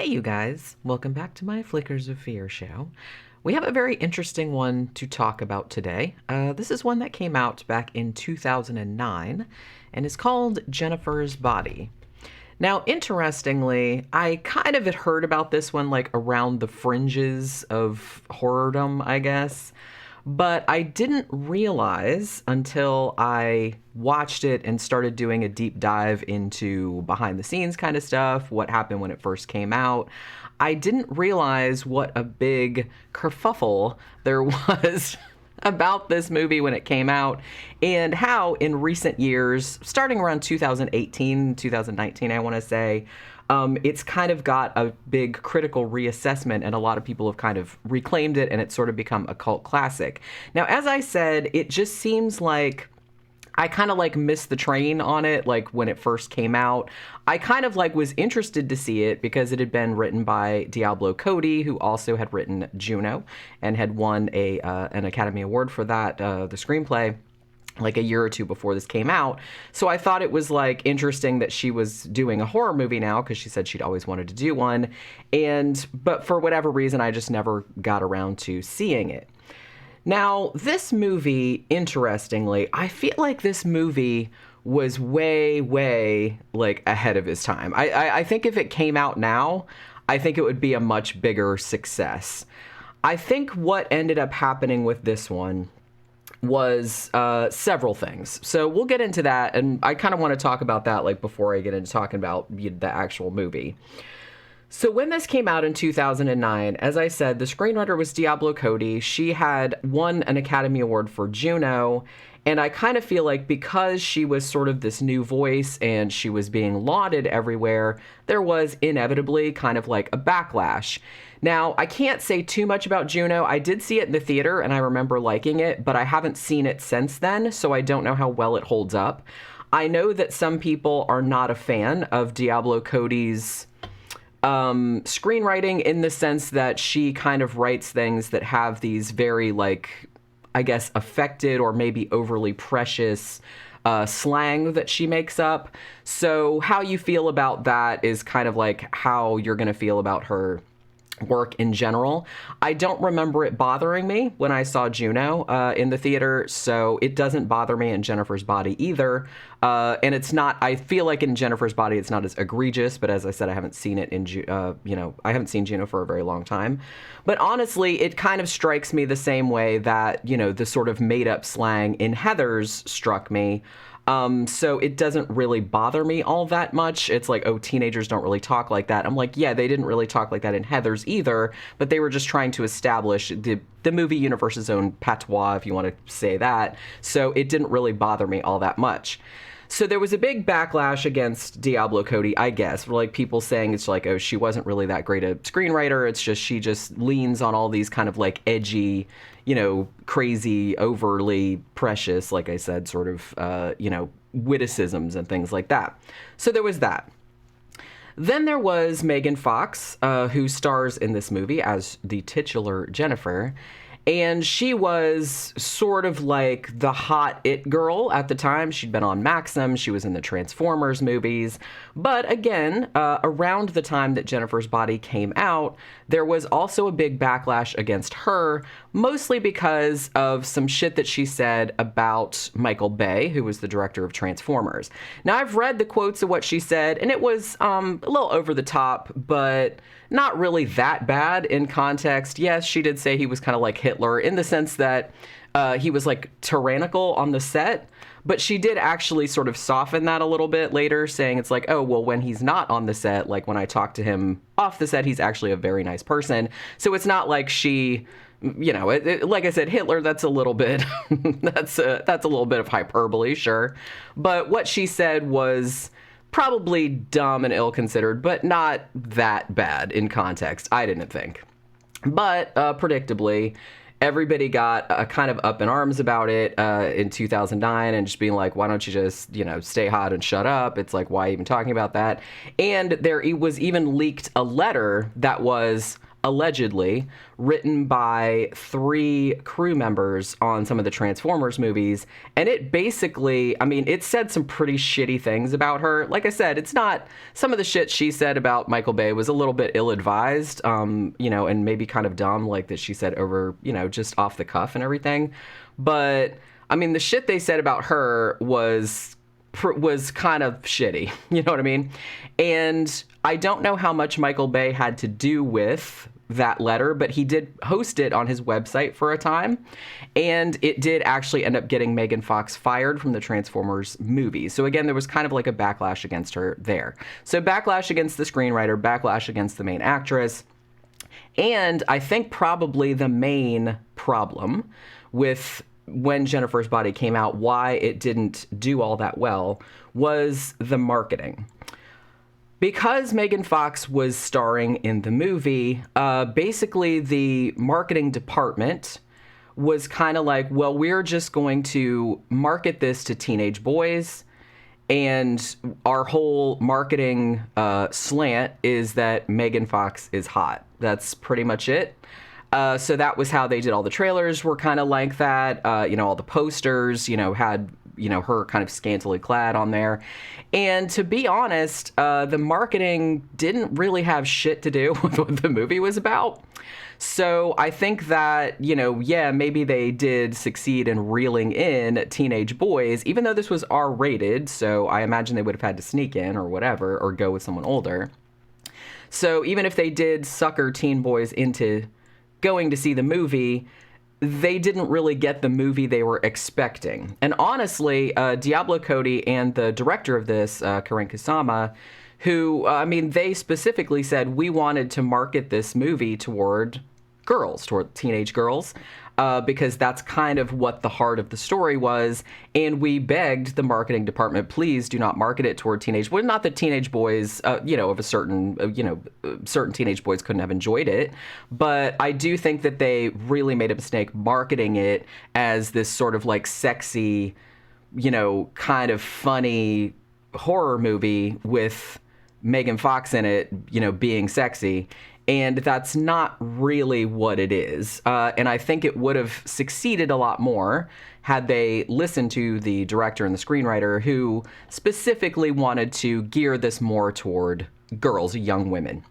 Hey, you guys. Welcome back to my Flickers of Fear show. We have a very interesting one to talk about today. This is one that came out back in 2009 and is called Jennifer's Body. Now, interestingly, I kind of had heard about this one like around the fringes of horrordom, I guess. But I didn't realize until I watched it and started doing a deep dive into behind the scenes kind of stuff, what happened when it first came out. I didn't realize what a big kerfuffle there was about this movie when it came out, and how in recent years, starting around 2018, 2019, I want to say, it's kind of got a big critical reassessment, and a lot of people have kind of reclaimed it, and it's sort of become a cult classic. Now, as I said, it just seems like I kind of like missed the train on it, like when it first came out. I kind of like was interested to see it because it had been written by Diablo Cody, who also had written Juno and had won an Academy Award for that, the screenplay, like a year or two before this came out. So I thought it was like interesting that she was doing a horror movie now, because she said she'd always wanted to do one. But for whatever reason, I just never got around to seeing it. Now, this movie, interestingly, I feel like this movie was way, way like ahead of his time. I think if it came out now, I think it would be a much bigger success. I think what ended up happening with this one was several things. So we'll get into that, and I kind of want to talk about that like before I get into talking about the actual movie. So when this came out in 2009, as I said, the screenwriter was Diablo Cody. She had won an Academy Award for Juno, and I kind of feel like because she was sort of this new voice and she was being lauded everywhere, there was inevitably kind of like a backlash. Now, I can't say too much about Juno. I did see it in the theater, and I remember liking it, but I haven't seen it since then, so I don't know how well it holds up. I know that some people are not a fan of Diablo Cody's screenwriting, in the sense that she kind of writes things that have these very, like, I guess, affected or maybe overly precious slang that she makes up. So how you feel about that is kind of like how you're going to feel about her work in general. I don't remember it bothering me when I saw Juno in the theater, so it doesn't bother me in Jennifer's Body either. And it's not, I feel like in Jennifer's Body it's not as egregious, but as I said, I haven't seen it in, I haven't seen Juno for a very long time. But honestly, it kind of strikes me the same way that, the sort of made-up slang in Heather's struck me. So it doesn't really bother me all that much. It's like, oh, teenagers don't really talk like that. I'm like, yeah, they didn't really talk like that in Heather's either, but they were just trying to establish the movie universe's own patois, if you want to say that. So it didn't really bother me all that much. So there was a big backlash against Diablo Cody, I guess, like people saying it's like, oh, she wasn't really that great a screenwriter. It's just, she just leans on all these kind of like edgy, crazy, overly precious, like I said, sort of, witticisms and things like that. So there was that. Then there was Megan Fox, who stars in this movie as the titular Jennifer. And she was sort of like the hot it girl at the time. She'd been on Maxim. She was in the Transformers movies. But again, around the time that Jennifer's Body came out, there was also a big backlash against her, mostly because of some shit that she said about Michael Bay, who was the director of Transformers. Now, I've read the quotes of what she said, and it was a little over the top, but not really that bad in context. Yes, she did say he was kind of like Hitler in the sense that he was like tyrannical on the set, but she did actually sort of soften that a little bit later, saying it's like, oh, well, when he's not on the set, like when I talk to him off the set, he's actually a very nice person. So it's not like she, like I said, Hitler, that's a little bit, that's a little bit of hyperbole, sure. But what she said was probably dumb and ill-considered, but not that bad in context, I didn't think. But predictably, everybody got kind of up in arms about it in 2009 and just being like, why don't you just, stay hot and shut up? It's like, why even talking about that? And there was even leaked a letter that was allegedly written by 3 crew members on some of the Transformers movies. And it basically, I mean, it said some pretty shitty things about her. Like I said, it's not, some of the shit she said about Michael Bay was a little bit ill-advised, you know, and maybe kind of dumb, like that she said over, you know, just off the cuff and everything. But, I mean, the shit they said about her was kind of shitty, you know what I mean? And I don't know how much Michael Bay had to do with that letter, but he did host it on his website for a time, and it did actually end up getting Megan Fox fired from the Transformers movies. So again, there was kind of like a backlash against her there. So backlash against the screenwriter, backlash against the main actress, and I think probably the main problem with when Jennifer's Body came out, why it didn't do all that well, was the marketing. Because Megan Fox was starring in the movie, basically the marketing department was kind of like, well, we're just going to market this to teenage boys, and our whole marketing slant is that Megan Fox is hot. That's pretty much it. So that was how they did all the trailers, were kind of like that. You know, all the posters, you know, had, you know, her kind of scantily clad on there. And to be honest, the marketing didn't really have shit to do with what the movie was about. So I think that, you know, yeah, maybe they did succeed in reeling in teenage boys, even though this was R-rated. So I imagine they would have had to sneak in or whatever, or go with someone older. So even if they did sucker teen boys into going to see the movie, they didn't really get the movie they were expecting. And honestly, Diablo Cody and the director of this, Karyn Kusama, who, I mean, they specifically said, we wanted to market this movie toward girls, toward teenage girls, because that's kind of what the heart of the story was. And we begged the marketing department, please do not market it toward teenage. Well, not that teenage boys, you know, of a certain, certain teenage boys couldn't have enjoyed it. But I do think that they really made a mistake marketing it as this sort of like sexy, you know, kind of funny horror movie with Megan Fox in it, you know, being sexy. And that's not really what it is. And I think it would have succeeded a lot more had they listened to the director and the screenwriter, who specifically wanted to gear this more toward girls, young women.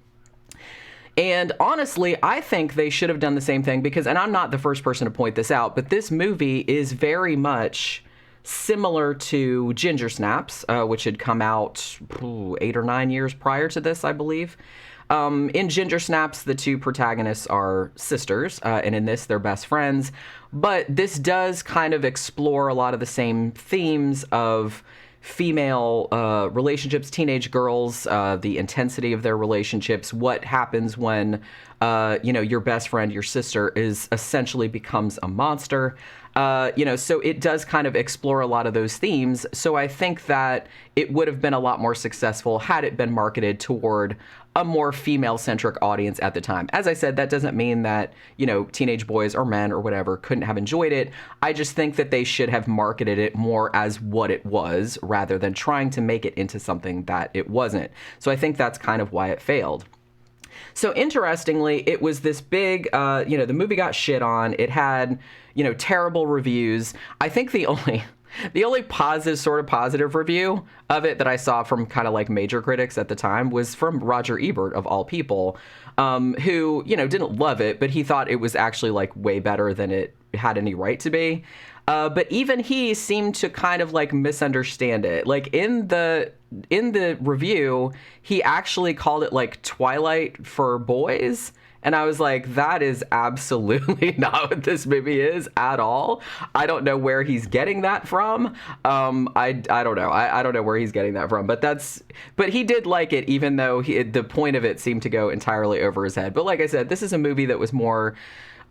And honestly, I think they should have done the same thing because, and I'm not the first person to point this out, but this movie is very much similar to Ginger Snaps, which had come out 8 or 9 years prior to this, I believe. In Ginger Snaps, the 2 protagonists are sisters, and in this, they're best friends. But this does kind of explore a lot of the same themes of female relationships, teenage girls, the intensity of their relationships, what happens when, your best friend, your sister, is essentially becomes a monster. So it does kind of explore a lot of those themes. So I think that it would have been a lot more successful had it been marketed toward a more female-centric audience at the time. As I said, that doesn't mean that, teenage boys or men or whatever couldn't have enjoyed it. I just think that they should have marketed it more as what it was rather than trying to make it into something that it wasn't. So I think that's kind of why it failed. So interestingly, it was this big, the movie got shit on. It had, terrible reviews. I think the only positive review of it that I saw from kind of like major critics at the time was from Roger Ebert, of all people, who, didn't love it, but he thought it was actually like way better than it had any right to be. But even he seemed to kind of like misunderstand it. Like in the review, he actually called it like Twilight for boys. And I was like, that is absolutely not what this movie is at all. I don't know where he's getting that from. I don't know. I don't know where he's getting that from. But he did like it, even though the point of it seemed to go entirely over his head. But like I said, this is a movie that was more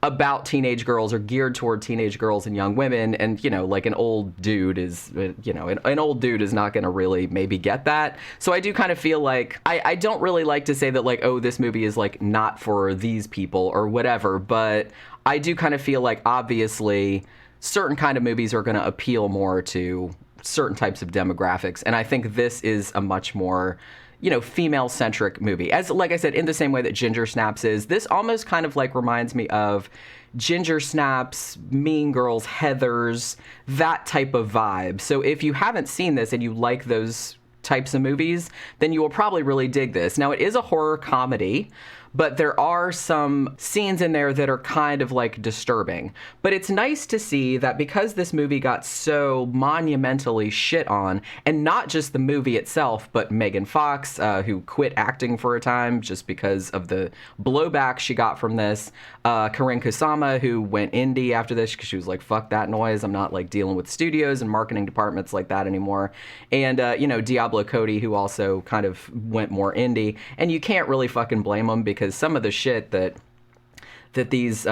about teenage girls or geared toward teenage girls and young women. And, like an old dude is, an old dude is not going to really maybe get that. So I do kind of feel like, I don't really like to say that like, oh, this movie is like not for these people or whatever. But I do kind of feel like obviously certain kind of movies are going to appeal more to certain types of demographics. And I think this is a much more, female-centric movie. As, like I said, in the same way that Ginger Snaps is, this almost kind of like reminds me of Ginger Snaps, Mean Girls, Heathers, that type of vibe. So if you haven't seen this and you like those types of movies, then you will probably really dig this. Now, it is a horror comedy, but there are some scenes in there that are kind of like disturbing. But it's nice to see that because this movie got so monumentally shit on, and not just the movie itself, but Megan Fox, who quit acting for a time just because of the blowback she got from this, Karyn Kusama, who went indie after this because she was like, fuck that noise, I'm not like dealing with studios and marketing departments like that anymore, and Diablo Cody, who also kind of went more indie, and you can't really fucking blame them because some of the shit that these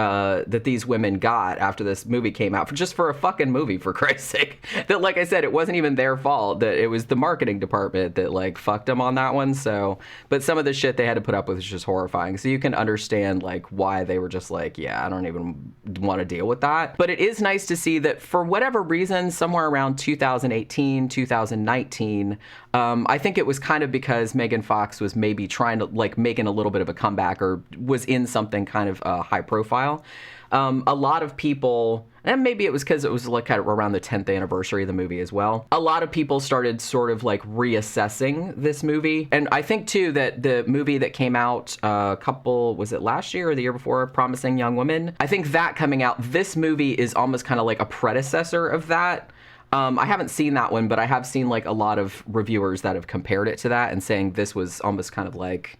women got after this movie came out, for a fucking movie, for Christ's sake, that, like I said, it wasn't even their fault, that it was the marketing department that like fucked them on that one. So, but some of the shit they had to put up with is just horrifying. So you can understand like why they were just like, yeah, I don't even want to deal with that. But it is nice to see that for whatever reason, somewhere around 2018, 2019, I think it was kind of because Megan Fox was maybe trying to like making a little bit of a comeback, or was in something kind of high profile. A lot of people, and maybe it was because it was like kind of around the 10th anniversary of the movie as well, a lot of people started sort of like reassessing this movie. And I think too that the movie that came out was it last year or the year before, Promising Young Woman? I think that coming out, this movie is almost kind of like a predecessor of that. I haven't seen that one, but I have seen like a lot of reviewers that have compared it to that and saying this was almost kind of like,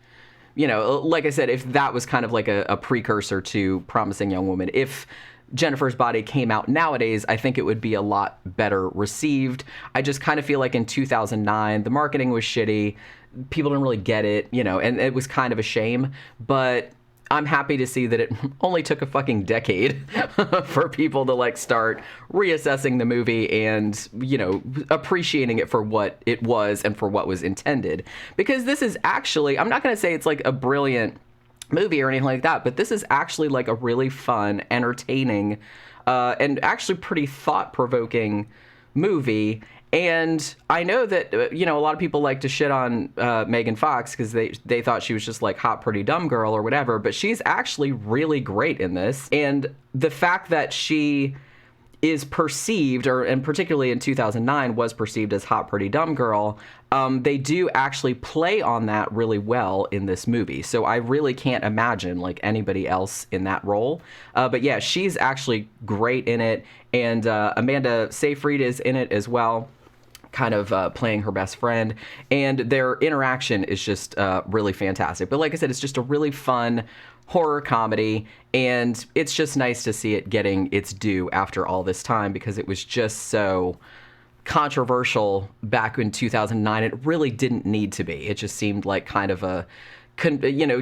like I said, if that was kind of like a precursor to Promising Young Woman, if Jennifer's Body came out nowadays, I think it would be a lot better received. I just kind of feel like in 2009, the marketing was shitty. People didn't really get it, and it was kind of a shame, but I'm happy to see that it only took a fucking decade for people to like start reassessing the movie and, appreciating it for what it was and for what was intended. Because this is actually, I'm not going to say it's like a brilliant movie or anything like that, but this is actually like a really fun, entertaining, and actually pretty thought-provoking movie. And I know that, a lot of people like to shit on Megan Fox because they thought she was just like hot, pretty dumb girl or whatever, but she's actually really great in this. And the fact that she is perceived, and particularly in 2009 was perceived as hot, pretty dumb girl, they do actually play on that really well in this movie. So I really can't imagine like anybody else in that role. But yeah, she's actually great in it. And Amanda Seyfried is in it as well, kind of playing her best friend, and their interaction is just really fantastic. But like I said, it's just a really fun horror comedy, and it's just nice to see it getting its due after all this time, because it was just so controversial back in 2009. It really didn't need to be. It just seemed like kind of a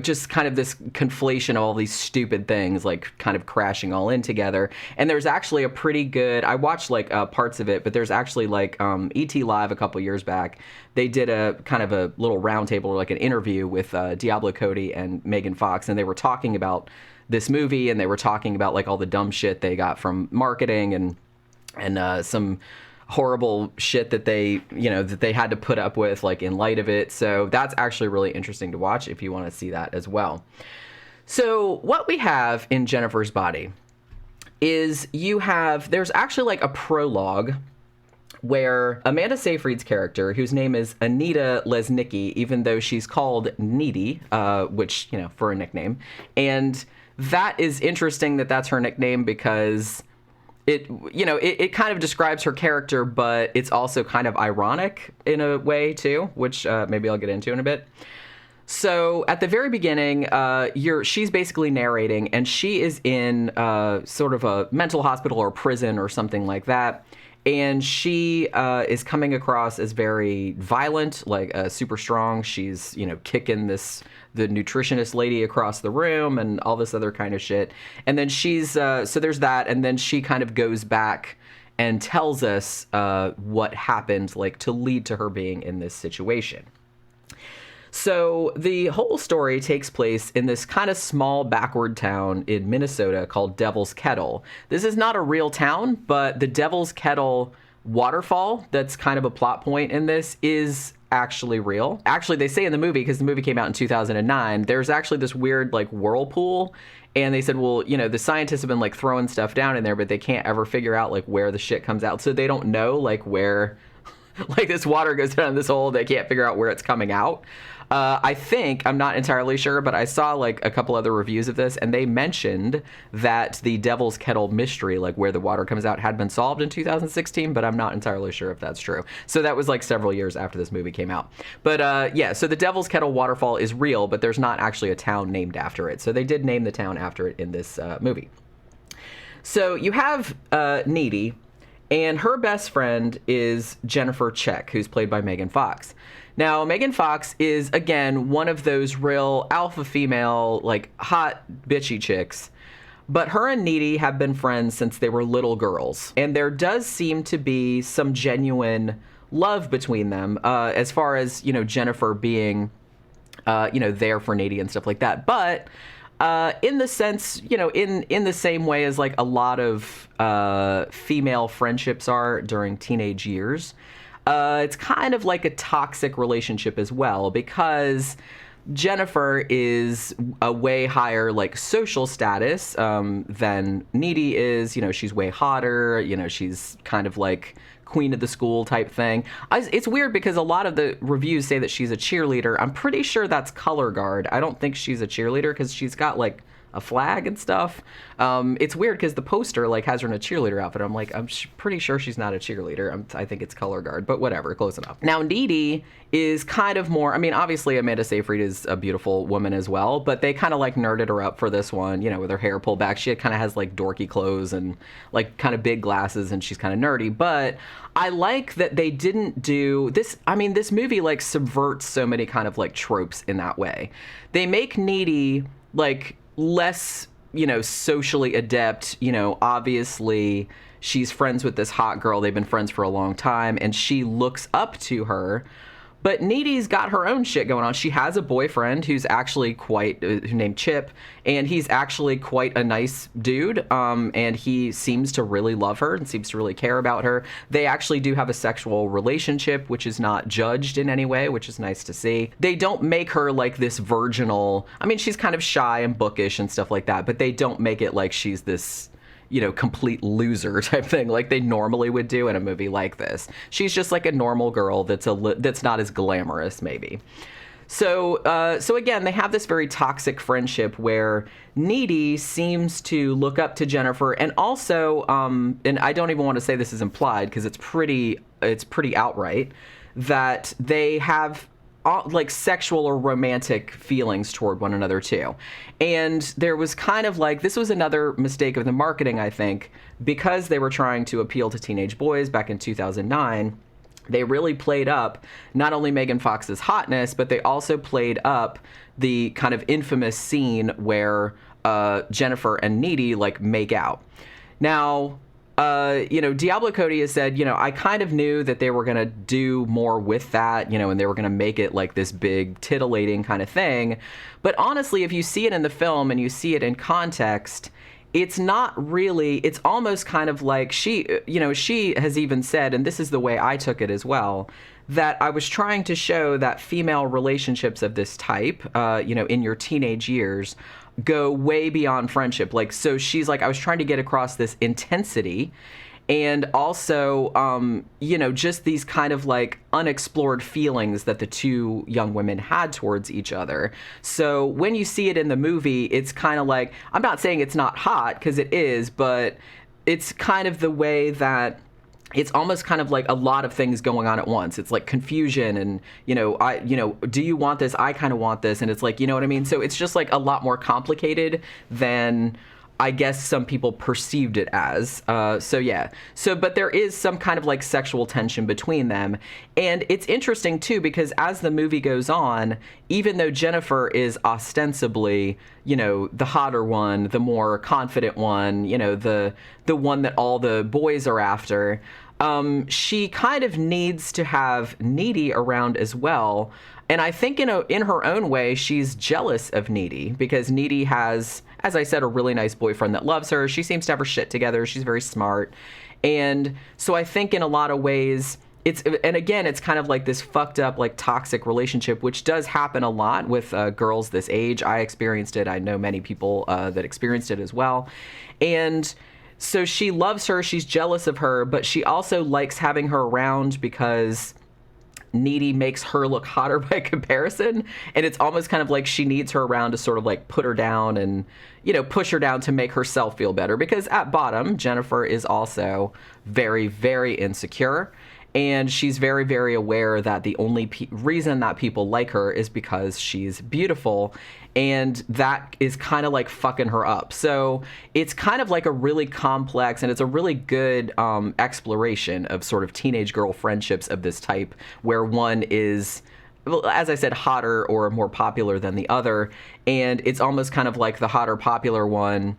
just kind of this conflation of all these stupid things, like kind of crashing all in together. And there's actually a pretty good, I watched like parts of it, but there's actually like E.T. Live a couple years back. They did a kind of a little roundtable or like an interview with Diablo Cody and Megan Fox, and they were talking about this movie, and they were talking about like all the dumb shit they got from marketing and some horrible shit that they had to put up with like in light of it. So that's actually really interesting to watch if you want to see that as well. So what we have in Jennifer's Body is there's actually like a prologue where Amanda Seyfried's character, whose name is Anita Lesnicki, even though she's called Needy, which, for a nickname. And that is interesting that that's her nickname, because it kind of describes her character, but it's also kind of ironic in a way too, which maybe I'll get into in a bit. So at the very beginning, she's basically narrating, and she is in sort of a mental hospital or prison or something like that. And she is coming across as very violent, like super strong. She's, kicking the nutritionist lady across the room and all this other kind of shit. And then so there's that. And then she kind of goes back and tells us what happened, like to lead to her being in this situation. So the whole story takes place in this kind of small backward town in Minnesota called Devil's Kettle. This is not a real town, but the Devil's Kettle waterfall that's kind of a plot point in this is actually real. Actually, they say in the movie, because the movie came out in 2009, there's actually this weird like whirlpool. And they said, well, you know, the scientists have been like throwing stuff down in there, but they can't ever figure out like where the shit comes out. So they don't know like where like this water goes down this hole. They can't figure out where it's coming out. I think, I'm not entirely sure, but I saw like a couple other reviews of this, and they mentioned that the Devil's Kettle mystery, like where the water comes out, had been solved in 2016, but I'm not entirely sure if that's true. So that was like several years after this movie came out. But yeah, so the Devil's Kettle waterfall is real, but there's not actually a town named after it. So they did name the town after it in this movie. So you have Needy, and her best friend is Jennifer Check, who's played by Megan Fox. Now, Megan Fox is, again, one of those real alpha female, like, hot, bitchy chicks. But her and Needy have been friends since they were little girls. And there does seem to be some genuine love between them, as far as, you know, Jennifer being, you know, there for Needy and stuff like that. But in the sense, you know, in the same way as, like, a lot of female friendships are during teenage years, it's kind of like a toxic relationship as well, because Jennifer is a way higher, like, social status than Needy is. You know, she's way hotter. You know, she's kind of like queen of the school type thing. It's weird because a lot of the reviews say that she's a cheerleader. I'm pretty sure that's color guard. I don't think she's a cheerleader because she's got, like, a flag and stuff. It's weird because the poster like has her in a cheerleader outfit. I'm like, I'm pretty sure she's not a cheerleader. I think it's color guard, but whatever, close enough. Now, Needy is kind of more, I mean, obviously Amanda Seyfried is a beautiful woman as well, but they kind of like nerded her up for this one, you know, with her hair pulled back. She kind of has like dorky clothes and like kind of big glasses, and she's kind of nerdy. But I like that they didn't do this. I mean, this movie like subverts so many kind of like tropes in that way. They make Needy like less, you know, socially adept. You know, obviously she's friends with this hot girl. They've been friends for a long time, and she looks up to her. But Needy's got her own shit going on. She has a boyfriend who's actually quite, named Chip, and he's actually quite a nice dude, and he seems to really love her and seems to really care about her. They actually do have a sexual relationship, which is not judged in any way, which is nice to see. They don't make her like this virginal, I mean, she's kind of shy and bookish and stuff like that, but they don't make it like she's this, you know, complete loser type thing like they normally would do in a movie like this. She's just like a normal girl that's not as glamorous, maybe. So again, they have this very toxic friendship where Needy seems to look up to Jennifer, and also, and I don't even want to say this is implied because it's pretty outright, that they have like sexual or romantic feelings toward one another too. And there was kind of like, this was another mistake of the marketing, I think, because they were trying to appeal to teenage boys back in 2009. They really played up not only Megan Fox's hotness, but they also played up the kind of infamous scene where Jennifer and Needy like make out. Now, you know, Diablo Cody has said, you know, I kind of knew that they were going to do more with that, you know, and they were going to make it like this big titillating kind of thing. But honestly, if you see it in the film and you see it in context, it's not really, it's almost kind of like she has even said, and this is the way I took it as well, that I was trying to show that female relationships of this type, you know, in your teenage years, go way beyond friendship. Like, so she's like, I was trying to get across this intensity and also, you know, just these kind of like unexplored feelings that the two young women had towards each other. So when you see it in the movie, it's kind of like, I'm not saying it's not hot, because it is, but it's kind of the way that it's almost kind of like a lot of things going on at once. It's like confusion and, you know, do you want this? I kind of want this. And it's like, you know what I mean? So it's just like a lot more complicated than I guess some people perceived it as. So yeah. So, but there is some kind of like sexual tension between them. And it's interesting too, because as the movie goes on, even though Jennifer is ostensibly, you know, the hotter one, the more confident one, you know, the one that all the boys are after, she kind of needs to have Needy around as well. And I think in her own way, she's jealous of Needy because Needy has, as I said, a really nice boyfriend that loves her. She seems to have her shit together. She's very smart. And so I think in a lot of ways, and again, it's kind of like this fucked up, like toxic relationship, which does happen a lot with girls this age. I experienced it. I know many people that experienced it as well. And so she loves her. She's jealous of her, but she also likes having her around because Needy makes her look hotter by comparison. And it's almost kind of like she needs her around to sort of like put her down and, push her down to make herself feel better. Because at bottom, Jennifer is also very, very insecure. And she's very, very aware that the only reason that people like her is because she's beautiful. And that is kind of like fucking her up. So it's kind of like a really complex, and it's a really good exploration of sort of teenage girl friendships of this type, where one is, as I said, hotter or more popular than the other. And it's almost kind of like the hotter popular one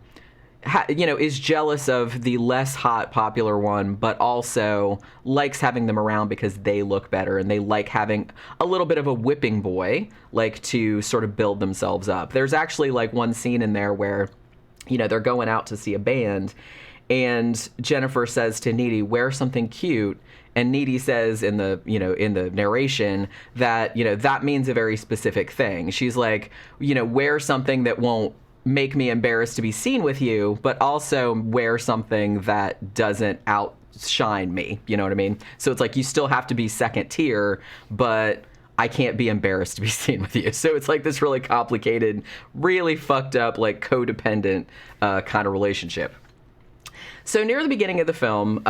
is jealous of the less hot popular one, but also likes having them around because they look better and they like having a little bit of a whipping boy, like to sort of build themselves up. There's actually like one scene in there where, they're going out to see a band and Jennifer says to Needy, wear something cute. And Needy says in the narration that, that means a very specific thing. She's like, wear something that won't make me embarrassed to be seen with you, but also wear something that doesn't outshine me. You know what I mean? So it's like you still have to be second tier, but I can't be embarrassed to be seen with you. So it's like this really complicated, really fucked up, like codependent kind of relationship. So near the beginning of the film,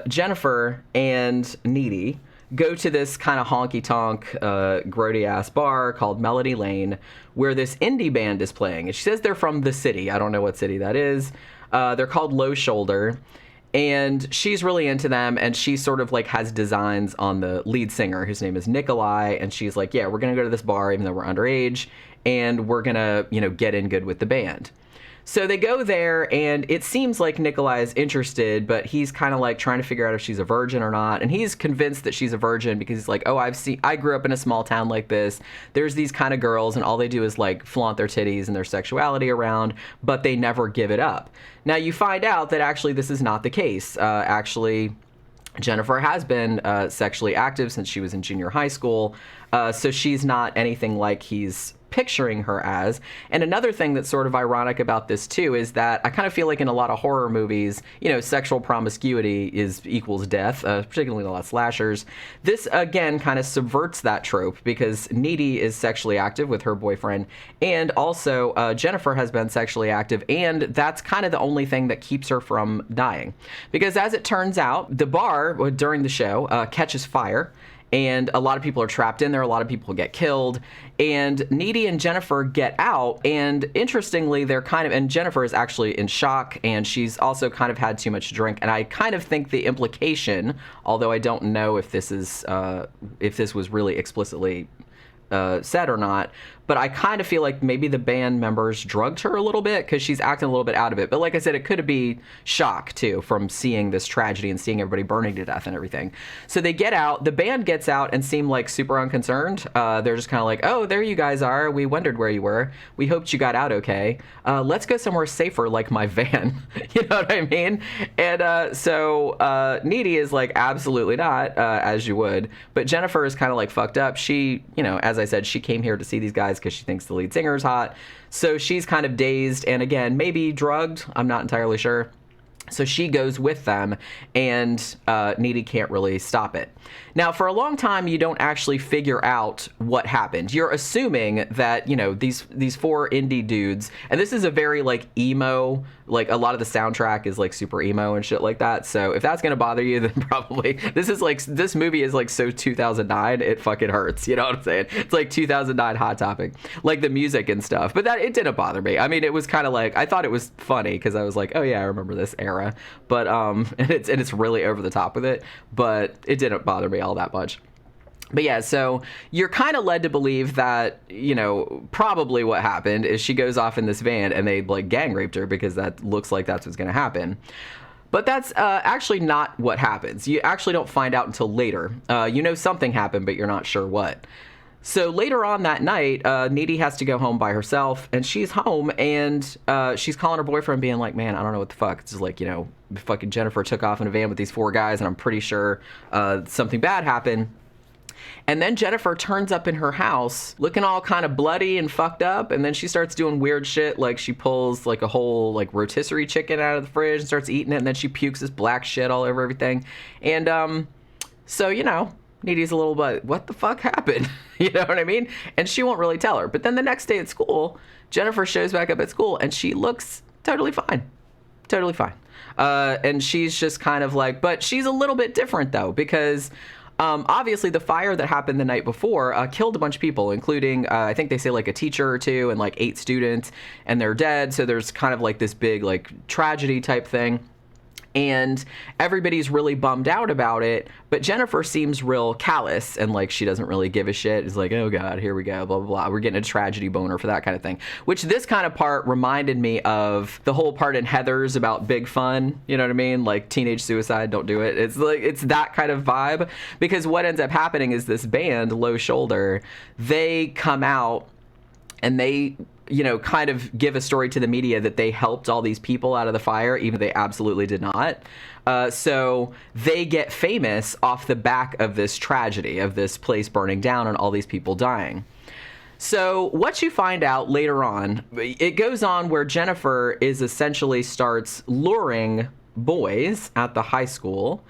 Jennifer and Needy go to this kind of honky-tonk, grody-ass bar called Melody Lane, where this indie band is playing. And she says they're from the city. I don't know what city that is. They're called Low Shoulder. And she's really into them, and she sort of like has designs on the lead singer, whose name is Nikolai. And she's like, yeah, we're going to go to this bar, even though we're underage, and we're going to, get in good with the band. So they go there, and it seems like Nikolai is interested, but he's kind of like trying to figure out if she's a virgin or not. And he's convinced that she's a virgin because he's like, oh, I grew up in a small town like this. There's these kind of girls, and all they do is like flaunt their titties and their sexuality around, but they never give it up. Now you find out that actually this is not the case. Actually, Jennifer has been sexually active since she was in junior high school, so she's not anything like he's picturing her as. And another thing that's sort of ironic about this too is that I kind of feel like in a lot of horror movies, sexual promiscuity equals death, particularly in a lot of slashers. This again kind of subverts that trope because Needy is sexually active with her boyfriend, and also Jennifer has been sexually active, and that's kind of the only thing that keeps her from dying. Because as it turns out, the bar during the show catches fire, and a lot of people are trapped in there. A lot of people get killed. And Needy and Jennifer get out. And interestingly, and Jennifer is actually in shock. And she's also kind of had too much to drink. And I kind of think the implication, although I don't know if this was really explicitly said or not, but I kind of feel like maybe the band members drugged her a little bit because she's acting a little bit out of it. But like I said, it could be shock, too, from seeing this tragedy and seeing everybody burning to death and everything. So they get out. The band gets out and seem like super unconcerned. They're just kind of like, oh, there you guys are. We wondered where you were. We hoped you got out okay. Let's go somewhere safer like my van. You know what I mean? And so Needy is like, absolutely not, as you would. But Jennifer is kind of like fucked up. She, as I said, she came here to see these guys because she thinks the lead singer is hot. So she's kind of dazed and again, maybe drugged. I'm not entirely sure. So she goes with them, and Needy can't really stop it. Now, for a long time, you don't actually figure out what happened. You're assuming that, these four indie dudes, and this is a very, like, emo, like, a lot of the soundtrack is, like, super emo and shit like that. So if that's going to bother you, then probably, this movie is, like, so 2009, it fucking hurts. You know what I'm saying? It's, like, 2009 Hot Topic. Like, the music and stuff. But it didn't bother me. I mean, it was kind of like, I thought it was funny, because I was like, oh, yeah, I remember this era. But, and it's really over the top with it. But it didn't bother me all that much. But yeah, so you're kind of led to believe that, probably what happened is she goes off in this van and they like gang raped her because that looks like that's what's going to happen. But that's actually not what happens. You actually don't find out until later. Something happened, but you're not sure what. So later on that night, Needy has to go home by herself, and she's home, and she's calling her boyfriend being like, man, I don't know what the fuck. It's just like, fucking Jennifer took off in a van with these 4 guys, and I'm pretty sure something bad happened. And then Jennifer turns up in her house looking all kind of bloody and fucked up. And then she starts doing weird shit. Like she pulls like a whole like rotisserie chicken out of the fridge and starts eating it. And then she pukes this black shit all over everything. And so, Needy's a little bit, what the fuck happened? You know what I mean? And she won't really tell her. But then the next day at school, Jennifer shows back up at school and she looks totally fine. Totally fine. And she's just kind of like, but she's a little bit different though, because obviously the fire that happened the night before killed a bunch of people, including, I think they say like a teacher or 2 and like 8 students, and they're dead. So there's kind of like this big like tragedy type thing. And everybody's really bummed out about it, but Jennifer seems real callous and like she doesn't really give a shit. It's like, oh God, here we go, blah, blah, blah. We're getting a tragedy boner for that kind of thing. Which this kind of part reminded me of the whole part in Heathers about big fun. You know what I mean? Like teenage suicide, don't do it. It's like, it's that kind of vibe, because what ends up happening is this band, Low Shoulder, they come out and they kind of give a story to the media that they helped all these people out of the fire, even though they absolutely did not. So they get famous off the back of this tragedy of this place burning down and all these people dying. So what you find out later on, it goes on where Jennifer is essentially starts luring boys at the high school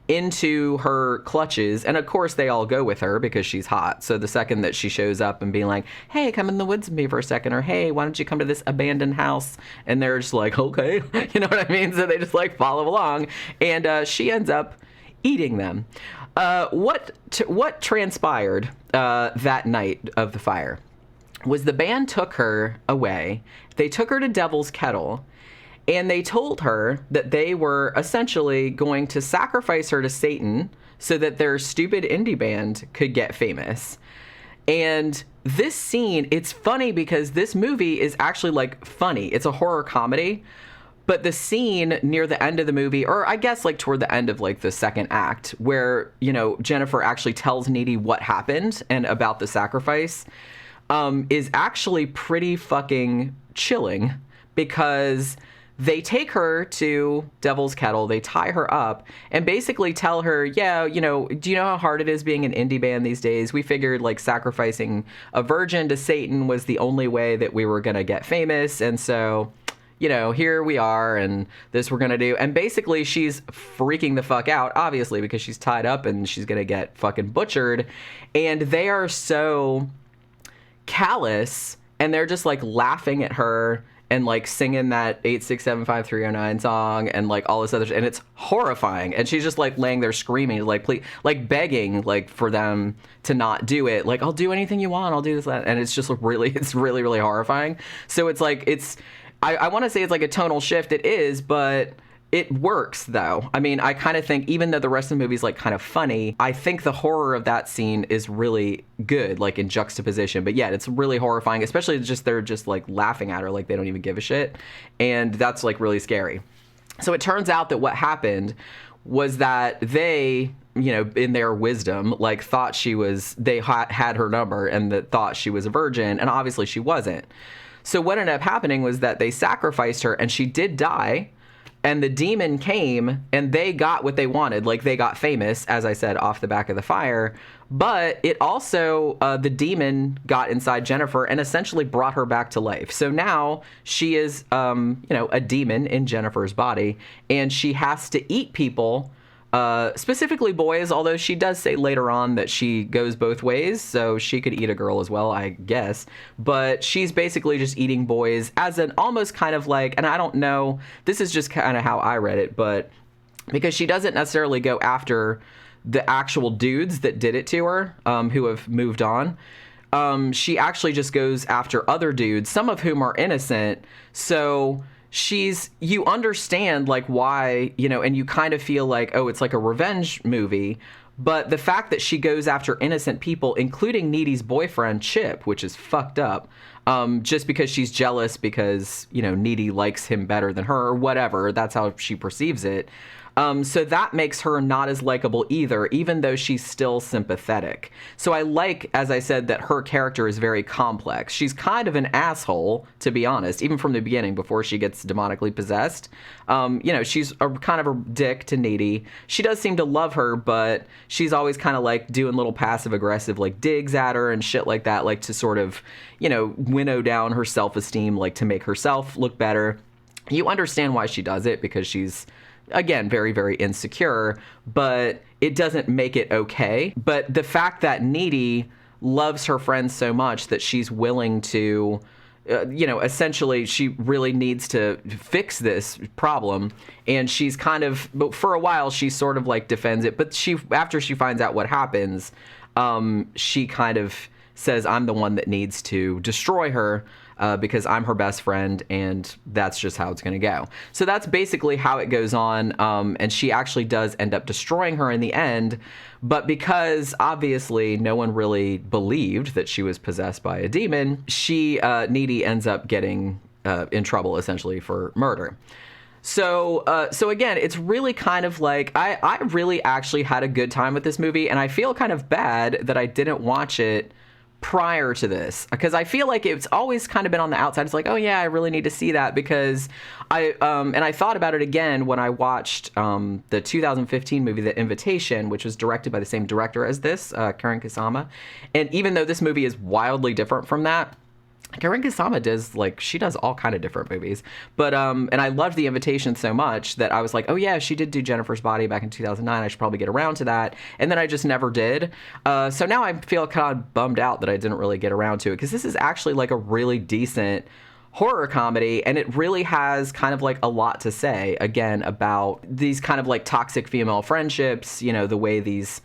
into her clutches, and of course they all go with her because she's hot. So the second that she shows up and being like, hey, come in the woods with me for a second, or hey, why don't you come to this abandoned house, and they're just like, okay, you know what I mean? So they just like follow along, and she ends up eating them. What transpired that night of the fire was the band took her away. They took her to Devil's Kettle, and they told her that they were essentially going to sacrifice her to Satan so that their stupid indie band could get famous. And this scene, it's funny because this movie is actually like funny. It's a horror comedy. But the scene near the end of the movie, or I guess like toward the end of like the second act, where, Jennifer actually tells Needy what happened and about the sacrifice, is actually pretty fucking chilling, because they take her to Devil's Kettle, they tie her up, and basically tell her, yeah, do you know how hard it is being an indie band these days? We figured like sacrificing a virgin to Satan was the only way that we were going to get famous, and so, here we are, and this we're going to do. And basically she's freaking the fuck out, obviously, because she's tied up and she's going to get fucking butchered, and they are so callous, and they're just like laughing at her and like singing that 8675309 song and like all this other shit, and it's horrifying. And she's just like laying there screaming, like please, like begging like for them to not do it. Like, I'll do anything you want, I'll do this, that. And it's just really, really horrifying. So it's like, I want to say it's like a tonal shift. It is, but it works though. I mean, I kind of think even though the rest of the movie is like kind of funny, I think the horror of that scene is really good, like in juxtaposition. But yeah, it's really horrifying, especially just they're just like laughing at her like they don't even give a shit. And that's like really scary. So it turns out that what happened was that they, in their wisdom, like thought they had her number and that thought she was a virgin, and obviously she wasn't. So what ended up happening was that they sacrificed her and she did die. And the demon came and they got what they wanted. Like they got famous, as I said, off the back of the fire. But it also, the demon got inside Jennifer and essentially brought her back to life. So now she is, a demon in Jennifer's body, and she has to eat people, specifically boys, although she does say later on that she goes both ways, so she could eat a girl as well, I guess. But she's basically just eating boys as an almost kind of like, and I don't know, this is just kind of how I read it, but because she doesn't necessarily go after the actual dudes that did it to her, who have moved on. She actually just goes after other dudes, some of whom are innocent. So you understand like why, and you kind of feel like, oh, it's like a revenge movie. But the fact that she goes after innocent people, including Needy's boyfriend, Chip, which is fucked up, just because she's jealous because, Needy likes him better than her or whatever. That's how she perceives it. So that makes her not as likable either, even though she's still sympathetic. So I like, as I said, that her character is very complex. She's kind of an asshole, to be honest, even from the beginning, before she gets demonically possessed. She's kind of a dick to Needy. She does seem to love her, but she's always kind of like doing little passive aggressive like digs at her and shit like that, like to sort of, winnow down her self-esteem, like to make herself look better. You understand why she does it, because she's, again, very, very insecure, but it doesn't make it okay. But the fact that Needy loves her friends so much that she's willing to, essentially she really needs to fix this problem. And she's kind of, but for a while, she sort of like defends it. But after she finds out what happens, she kind of says, I'm the one that needs to destroy her, because I'm her best friend, and that's just how it's going to go. So that's basically how it goes on, and she actually does end up destroying her in the end, but because obviously no one really believed that she was possessed by a demon, Needy ends up getting in trouble, essentially, for murder. So again, it's really kind of like, I really actually had a good time with this movie, and I feel kind of bad that I didn't watch it prior to this, because I feel like it's always kind of been on the outside. It's like, oh yeah, I really need to see that, because I thought about it again when I watched the 2015 movie The Invitation, which was directed by the same director as this, Karyn Kusama. And even though this movie is wildly different from that, Karyn Kusama she does all kind of different movies. But, and I loved The Invitation so much that I was like, oh yeah, she did do Jennifer's Body back in 2009. I should probably get around to that. And then I just never did. So now I feel kind of bummed out that I didn't really get around to it, because this is actually like a really decent horror comedy, and it really has kind of like a lot to say, again, about these kind of like toxic female friendships, the way these,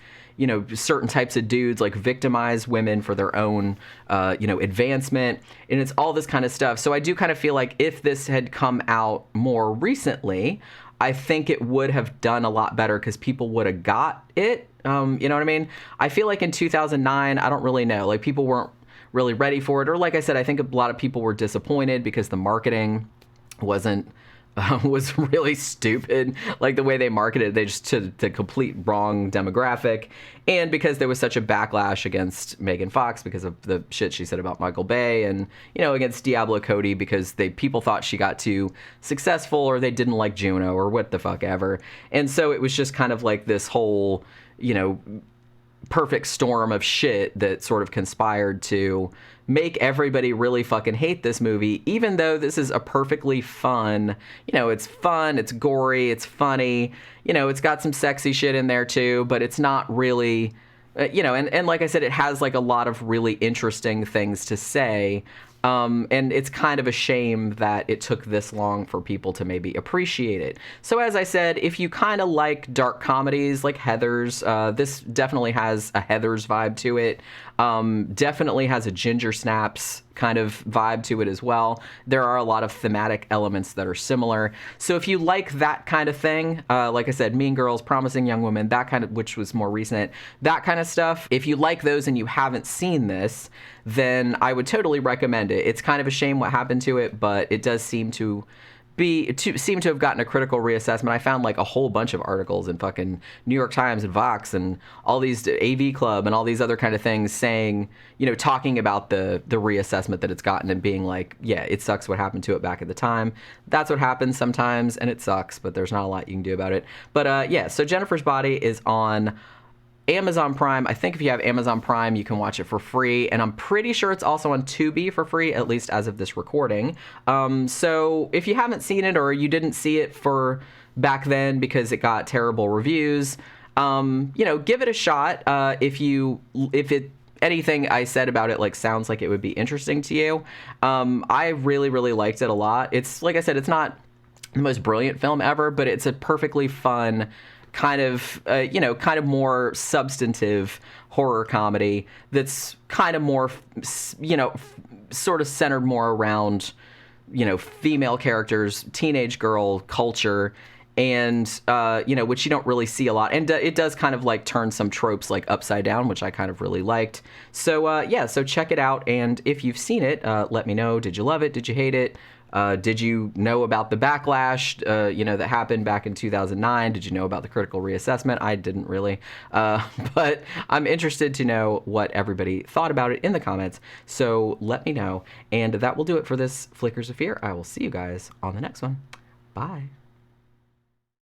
certain types of dudes like victimize women for their own, advancement. And it's all this kind of stuff. So I do kind of feel like if this had come out more recently, I think it would have done a lot better, because people would have got it. You know what I mean? I feel like in 2009, I don't really know. Like, people weren't really ready for it. Or like I said, I think a lot of people were disappointed because the marketing was really stupid. Like, the way they marketed, they just to the complete wrong demographic. And because there was such a backlash against Megan Fox because of the shit she said about Michael Bay, and, against Diablo Cody because people thought she got too successful, or they didn't like Juno, or what the fuck ever. And so it was just kind of like this whole, perfect storm of shit that sort of conspired to make everybody really fucking hate this movie, even though this is a perfectly fun, it's fun, it's gory, it's funny, it's got some sexy shit in there too, but it's not really, and like I said, it has like a lot of really interesting things to say. And it's kind of a shame that it took this long for people to maybe appreciate it. So as I said, if you kind of like dark comedies like Heathers, this definitely has a Heathers vibe to it. Definitely has a Ginger Snaps kind of vibe to it as well. There are a lot of thematic elements that are similar. So if you like that kind of thing, like I said, Mean Girls, Promising Young Woman, that kind of, which was more recent, that kind of stuff, if you like those and you haven't seen this, then I would totally recommend it. It's kind of a shame what happened to it, but it does seem to have gotten a critical reassessment. I found like a whole bunch of articles in fucking New York Times and Vox and all these AV Club and all these other kind of things saying, talking about the reassessment that it's gotten and being like, yeah, it sucks what happened to it back at the time. That's what happens sometimes, and it sucks, but there's not a lot you can do about it. But yeah, so Jennifer's Body is on Amazon Prime. I think if you have Amazon Prime, you can watch it for free, and I'm pretty sure it's also on Tubi for free, at least as of this recording. So if you haven't seen it, or you didn't see it for back then because it got terrible reviews, give it a shot. If anything I said about it like sounds like it would be interesting to you, I really, really liked it a lot. It's, like I said, it's not the most brilliant film ever, but it's a perfectly fun kind of more substantive horror comedy that's kind of more, sort of centered more around, female characters, teenage girl culture, and which you don't really see a lot, and it does kind of like turn some tropes like upside down, which I kind of really liked. So so check it out, and if you've seen it, let me know. Did you love it? Did you hate it? Did you know about the backlash, that happened back in 2009? Did you know about the critical reassessment? I didn't really, but I'm interested to know what everybody thought about it in the comments. So let me know, and that will do it for this Flickers of Fear. I will see you guys on the next one. Bye.